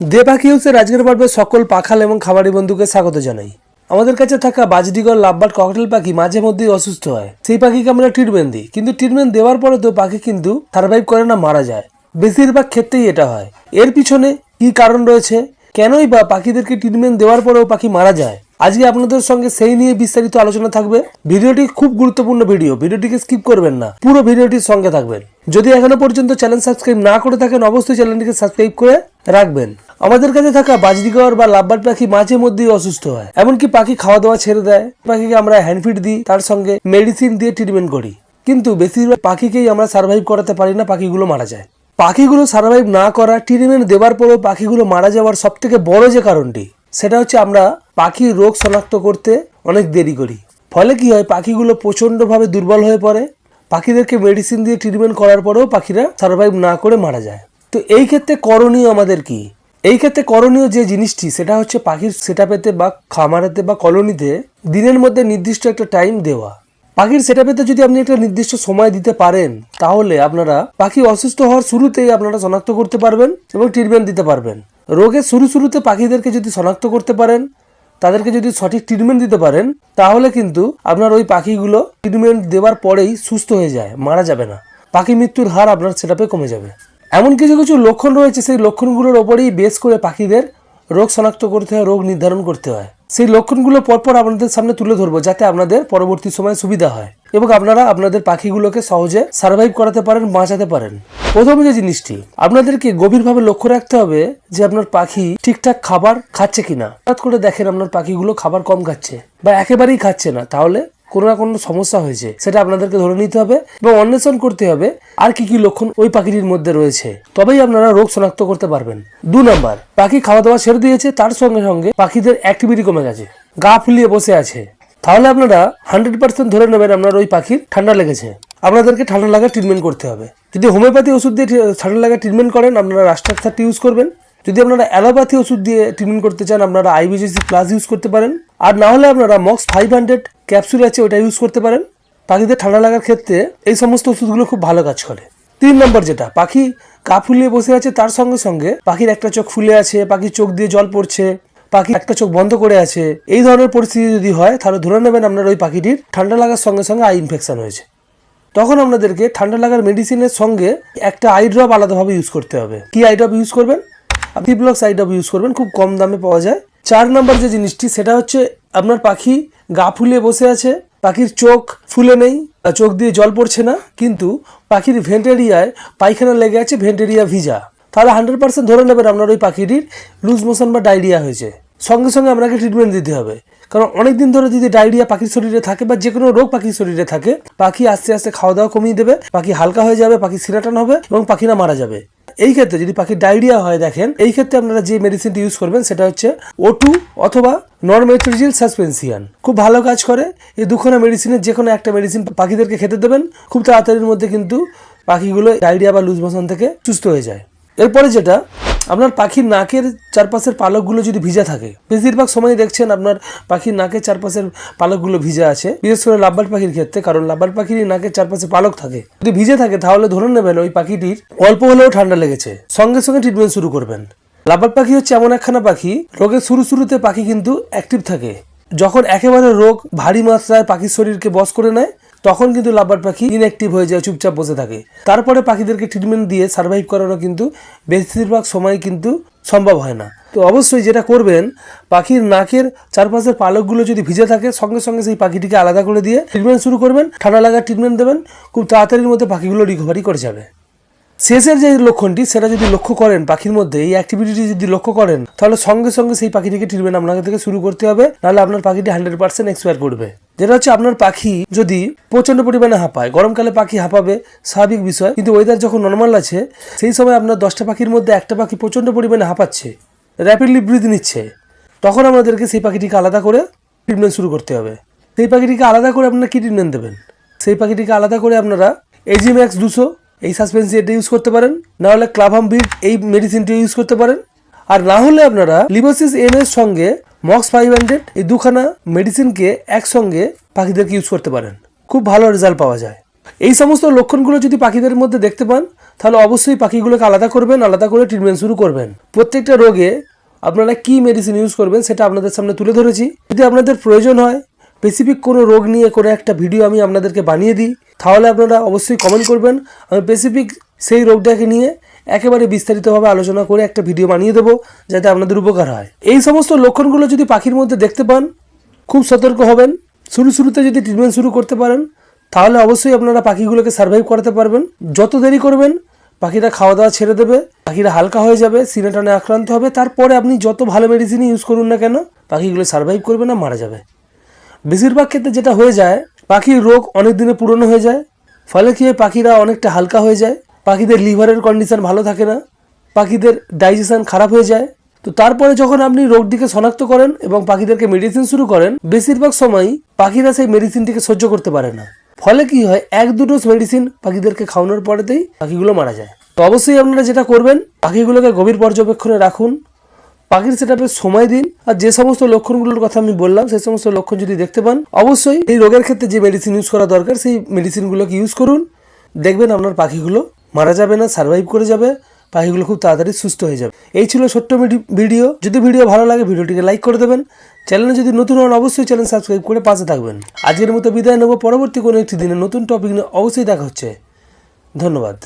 দে পাখি হাউসের আজকের পর্বে সকল পাখাল এবং খামারি বন্ধুকে স্বাগত জানাই। আমাদের কাছে থাকা বাজডিগর লাভবার্ড ককটেল পাখি মাঝে মধ্যেই অসুস্থ হয়। সেই পাখিকে আমরা ট্রিটমেন্ট দিই, কিন্তু ট্রিটমেন্ট দেওয়ার পরে তো পাখি কিন্তু সার্ভাইভ করে না, মারা যায়। বেশিরভাগ ক্ষেত্রেই এটা হয়। এর পিছনে কি কারণ রয়েছে, কেনই বা পাখিদেরকে ট্রিটমেন্ট দেওয়ার পরেও পাখি মারা যায়, আজকে আপনাদের সঙ্গে সেই নিয়ে বিস্তারিত আলোচনা থাকবে। ভিডিওটি খুব গুরুত্বপূর্ণ ভিডিও, ভিডিওটিকে স্কিপ করবেন না, পুরো ভিডিওটির সঙ্গে থাকবেন। যদি এখনো পর্যন্ত চ্যানেল সাবস্ক্রাইব না করে থাকেন, অবশ্যই চ্যানেলটিকে সাবস্ক্রাইব করে রাখবেন। আমাদের কাছে থাকা বাজরিগর বা লাভবার্ড পাখি মাঝে মধ্যেই অসুস্থ হয়, এমনকি পাখি খাওয়া দাওয়া ছেড়ে দেয়। পাখিকে আমরা হ্যান্ড ফিড দিই, তার সঙ্গে মেডিসিন দিয়ে ট্রিটমেন্ট করি, কিন্তু বেশিরভাগ পাখিকেই আমরা সার্ভাইভ করাতে পারি না, পাখিগুলো মারা যায়। পাখিগুলো সার্ভাইভ না করা, ট্রিটমেন্ট দেওয়ার পরেও পাখিগুলো মারা যাওয়ার সব থেকে বড় যে কারণটি, সেটা হচ্ছে আমরা পাখির রোগ শনাক্ত করতে অনেক দেরি করি। ফলে কি হয়, পাখিগুলো প্রচণ্ডভাবে দুর্বল হয়ে পড়ে। পাখিদেরকে মেডিসিন দিয়ে ট্রিটমেন্ট করার পরেও পাখিরা সার্ভাইভ না করে মারা যায়। তো এই ক্ষেত্রে করণীয় আমাদের কি? এই ক্ষেত্রে করণীয় যে জিনিসটি, সেটা হচ্ছে পাখির সেটআপেতে বা খামারেতে বা কলোনিতে দিনের মধ্যে নির্দিষ্ট একটা টাইম দেওয়া। পাখির সেটআপেতে যদি আপনি একটা নির্দিষ্ট সময় দিতে পারেন, তাহলে আপনারা পাখি অসুস্থ হওয়ার শুরুতেই আপনারা শনাক্ত করতে পারবেন এবং ট্রিটমেন্ট দিতে পারবেন। রোগের শুরুতে পাখিদেরকে যদি শনাক্ত করতে পারেন, তাদেরকে যদি সঠিক ট্রিটমেন্ট দিতে পারেন, তাহলে কিন্তু আপনার ওই পাখিগুলো ট্রিটমেন্ট দেওয়ার পরেই সুস্থ হয়ে যায়, মারা যাবে না। পাখি মৃত্যুর হার আপনার সেটআপে কমে যাবে। এমন কিছু কিছু লক্ষণ রয়েছে, সেই লক্ষণগুলোর ওপরেই বেস করে পাখিদের রোগ শনাক্ত করতে হয়, রোগ নির্ধারণ করতে হয়। সেই লক্ষণগুলো পরপর আপনাদের সামনে তুলে ধরবো, যাতে আপনাদের পরবর্তী সময় সুবিধা হয় এবং আপনারা আপনাদের পাখিগুলোকে সহজে সার্ভাইভ করাতে পারেন, বাঁচাতে পারেন। প্রথম যে জিনিসটি আপনাদেরকে গভীরভাবে লক্ষ্য রাখতে হবে, যে আপনার পাখি ঠিকঠাক খাবার খাচ্ছে কিনা। হঠাৎ করে দেখেন আপনার পাখিগুলো খাবার কম খাচ্ছে বা একেবারেই খাচ্ছে না, তাহলে কোনো না কোনো সমস্যা হয়েছে, সেটা আপনাদেরকে ধরে নিতে হবে এবং অন্বেষণ করতে হবে আর কি কি লক্ষণ ওই পাখিটির মধ্যে রয়েছে, তবেই আপনারা রোগ শনাক্ত করতে পারবেন। 2 নাম্বার, পাখি খাওয়া দাওয়া ছেড়ে দিয়েছে, তার সঙ্গে সঙ্গে পাখিদের অ্যাক্টিভিটি কমে গেছে, গা ফুলিয়ে বসে আছে, তাহলে আপনারা 100% ধরে নেবেন আপনার ওই পাখির ঠান্ডা লেগেছে। আপনাদেরকে ঠান্ডা লাগার ট্রিটমেন্ট করতে হবে। যদি হোমিওপ্যাথি ওষুধ দিয়ে ঠান্ডা লাগার ট্রিটমেন্ট করেন, আপনারা রাস্টার ইউজ করবেন। যদি আপনারা অ্যালোপ্যাথি ওষুধ দিয়ে ট্রিটমেন্ট করতে চান, আপনারা আইবিজিসি প্লাস ইউজ করতে পারেন। আর না হলে আপনারা মক্স 500 ক্যাপসুল আছে, ওটা ইউজ করতে পারেন। পাখিদের ঠান্ডা লাগার ক্ষেত্রে এই সমস্ত ওষুধগুলো খুব ভালো কাজ করে। 3 নম্বর যেটা, পাখি গা ফুলিয়ে বসে আছে, তার সঙ্গে সঙ্গে পাখির একটা চোখ ফুলে আছে, পাখির চোখ দিয়ে জল পড়ছে, পাখি একটা চোখ বন্ধ করে আছে, এই ধরনের পরিস্থিতি যদি হয়, তাহলে ধরে নেবেন আপনার ওই পাখিটির ঠান্ডা লাগার সঙ্গে সঙ্গে আই ইনফেকশন হয়েছে। তখন আপনাদেরকে ঠান্ডা লাগার মেডিসিনের সঙ্গে একটা আই ড্রপ আলাদাভাবে ইউজ করতে হবে। কি আই ড্রপ ইউজ করবেন? ভিপ্লক্স আই ড্রপ ইউজ করবেন, খুব কম দামে পাওয়া যায়। 4 নম্বর যে জিনিসটি, সেটা হচ্ছে আপনার পাখি গা ফুলিয়ে বসে আছে, পাখির চোখ ফুলে নেই, চোখ দিয়ে জল পড়ছে না, কিন্তু পাখির ভেন্ট এরিয়ায় পায়খানা লেগে আছে, ভেন্ট এরিয়া ভিজা, তাহলে 100% ধরে নেবেন আপনার ওই পাখিটির লুজ মোশন বা ডায়রিয়া হয়েছে। সঙ্গে সঙ্গে আপনাকে ট্রিটমেন্ট দিতে হবে, কারণ অনেকদিন ধরে যদি ডায়রিয়া পাখির শরীরে থাকে বা যে কোনো রোগ পাখির শরীরে থাকে, পাখি আস্তে আস্তে খাওয়া দাওয়া কমিয়ে দেবে, পাখি হালকা হয়ে যাবে, পাখি সিরাটান হবে এবং পাখিরা মারা যাবে। এই ক্ষেত্রে যদি পাখির ডায়রিয়া হয়, দেখেন এই ক্ষেত্রে আপনারা যে মেডিসিনটি ইউজ করবেন, সেটা হচ্ছে O2 অথবা নরমেট্রোজিল সাসপেনশন, খুব ভালো কাজ করে। এই দুখানা মেডিসিনের যে কোনো একটা মেডিসিন পাখিদেরকে খেতে দেবেন, খুব তাড়াতাড়ির মধ্যে কিন্তু পাখিগুলো ডায়রিয়া বা লুজ মোশন থেকে সুস্থ হয়ে যায়। এরপরে যেটা, আপনার পাখির নাকের চারপাশের পালকগুলো যদি ভিজা থাকে, বেশিরভাগ সময় দেখছেন আপনার পাখির নাকের চারপাশের পালকগুলো ভিজা আছে, বিশেষ করে লাভবার্ড পাখির ক্ষেত্রে, কারণ লাভবার্ড পাখির নাকের চারপাশে পালক থাকে। যদি ভিজে থাকে, তাহলে ধরে নেবেন ওই পাখিটির অল্প হলেও ঠান্ডা লেগেছে, সঙ্গে সঙ্গে ট্রিটমেন্ট শুরু করবেন। লাভবার্ড পাখি হচ্ছে এমন একখানা পাখি, রোগের শুরুতে পাখি কিন্তু অ্যাক্টিভ থাকে। যখন একেবারে রোগ ভারী মাত্রায় পাখির শরীরকে বশ করে নেয়, তখন কিন্তু লাভবার্ড পাখি ইনঅ্যাক্টিভ হয়ে যায়, চুপচাপ বসে থাকে। তারপরে পাখিদেরকে ট্রিটমেন্ট দিয়ে সার্ভাইভ করানো কিন্তু বেশিরভাগ সময় কিন্তু সম্ভব হয় না। তো অবশ্যই যেটা করবেন, পাখির নাকের চারপাশের পালকগুলো যদি ভিজে থাকে, সঙ্গে সঙ্গে সেই পাখিটিকে আলাদা করে দিয়ে ট্রিটমেন্ট শুরু করবেন, ঠান্ডা লাগার ট্রিটমেন্ট দেবেন, খুব তাড়াতাড়ির মধ্যে পাখিগুলো রিকভারি করে যাবে। শেষের যে লক্ষণটি, সেটা যদি লক্ষ্য করেন পাখির মধ্যে, এই অ্যাক্টিভিটি যদি লক্ষ্য করেন, তাহলে সঙ্গে সঙ্গে সেই পাখিটিকে ট্রিটমেন্ট আপনাকে থেকে শুরু করতে হবে, নাহলে আপনার পাখিটি 100% এক্সপায়ার করবে। যেটা হচ্ছে, আপনার পাখি যদি প্রচন্ড পরিমাণে হাঁপায়, গরমকালে পাখি হাঁপাবে, স্বাভাবিক বিষয়, কিন্তু ওয়েদার যখন নর্মাল আছে, সেই সময় আপনার 10টা পাখির মধ্যে একটা পাখি প্রচন্ড পরিমাণে হাঁপাচ্ছে, র্যাপিডলি ব্রিথ নিচ্ছে, তখন আমাদেরকে সেই পাখিটিকে আলাদা করে ট্রিটমেন্ট শুরু করতে হবে। সেই পাখিটিকে আলাদা করে আপনারা কি ট্রিটমেন্ট দেবেন? সেই পাখিটিকে আলাদা করে আপনারা এজিম্যাক্স 200 এই সাসপেন্সি এটা ইউজ করতে পারেন, না হলে ক্লাভামবিট এই মেডিসিনটি ইউজ করতে পারেন, আর না হলে আপনারা লিবোসিস এম এর সঙ্গে মক্স 500 এই দুখানা মেডিসিনকে একসঙ্গে পাখিদেরকে ইউজ করতে পারেন, খুব ভালো রেজাল্ট পাওয়া যায়। এই সমস্ত লক্ষণগুলো যদি পাখিদের মধ্যে দেখতে পান, তাহলে অবশ্যই পাখিগুলোকে আলাদা করবেন, আলাদা করে ট্রিটমেন্ট শুরু করবেন। প্রত্যেকটা রোগে আপনারা কি মেডিসিন ইউজ করবেন সেটা আপনাদের সামনে তুলে ধরেছি। যদি আপনাদের প্রয়োজন হয় স্পেসিফিক কোনো রোগ নিয়ে কোনো একটা ভিডিও আমি আপনাদেরকে বানিয়ে দিই, তাহলে আপনারা অবশ্যই কমেন্ট করবেন। আমি স্পেসিফিক সেই রোগটাকে নিয়ে একেবারে বিস্তারিতভাবে আলোচনা করে একটা ভিডিও বানিয়ে দেবো, যাতে আপনাদের উপকার হয়। এই সমস্ত লক্ষণগুলো যদি পাখির মধ্যে দেখতে পান, খুব সতর্ক হবেন। শুরুতে যদি ট্রিটমেন্ট শুরু করতে পারেন, তাহলে অবশ্যই আপনারা পাখিগুলোকে সার্ভাইভ করাতে পারবেন। যত দেরি করবেন পাখিরা খাওয়া দাওয়া ছেড়ে দেবে, পাখিরা হালকা হয়ে যাবে, সিনে টানে আক্রান্ত হবে। তারপরে আপনি যত ভালো মেডিসিন ইউজ করুন না কেন, পাখিগুলো সার্ভাইভ করবে না, মারা যাবে। বেশিরভাগ ক্ষেত্রে যেটা হয়ে যায়, পাখির রোগ অনেক দিনে পুরনো হয়ে যায়, ফলে কি হয় পাখিরা অনেকটা হালকা হয়ে যায়, পাখিদের লিভারের কন্ডিশন ভালো থাকে না, পাখিদের ডাইজেশন খারাপ হয়ে যায়। তো তারপরে যখন আপনি রোগটিকে শনাক্ত করেন এবং পাখিদেরকে মেডিসিন শুরু করেন, বেশিরভাগ সময়ই পাখিরা সেই মেডিসিনটিকে সহ্য করতে পারে না। ফলে কি হয়, 1-2 ডোজ মেডিসিন পাখিদেরকে খাওয়ানোর পরেতেই পাখিগুলো মারা যায়। তো অবশ্যই আপনারা যেটা করবেন, পাখিগুলোকে গভীর পর্যবেক্ষণে রাখুন, পাখির সেটআপে সময় দিন, আর যে সমস্ত লক্ষণগুলোর কথা আমি বললাম সেই সমস্ত লক্ষণ যদি দেখতে পান, অবশ্যই এই রোগের ক্ষেত্রে যে মেডিসিন ইউজ করা দরকার সেই মেডিসিনগুলোকে ইউজ করুন। দেখবেন আপনার পাখিগুলো মারা যাবে না, সার্ভাইভ করে যাবে, পাখিগুলো খুব তাড়াতাড়ি সুস্থ হয়ে যাবে। এই ছিল ছোট্ট ভিডিও। যদি ভিডিও ভালো লাগে ভিডিওটিকে লাইক করে দেবেন। চ্যানেলে যদি নতুন হন অবশ্যই চ্যানেল সাবস্ক্রাইব করে পাশে থাকবেন। আজকের মতো বিদায় নেব, পরবর্তী কোনো একটি দিনে নতুন টপিক নিয়ে অবশ্যই দেখা হচ্ছে। ধন্যবাদ।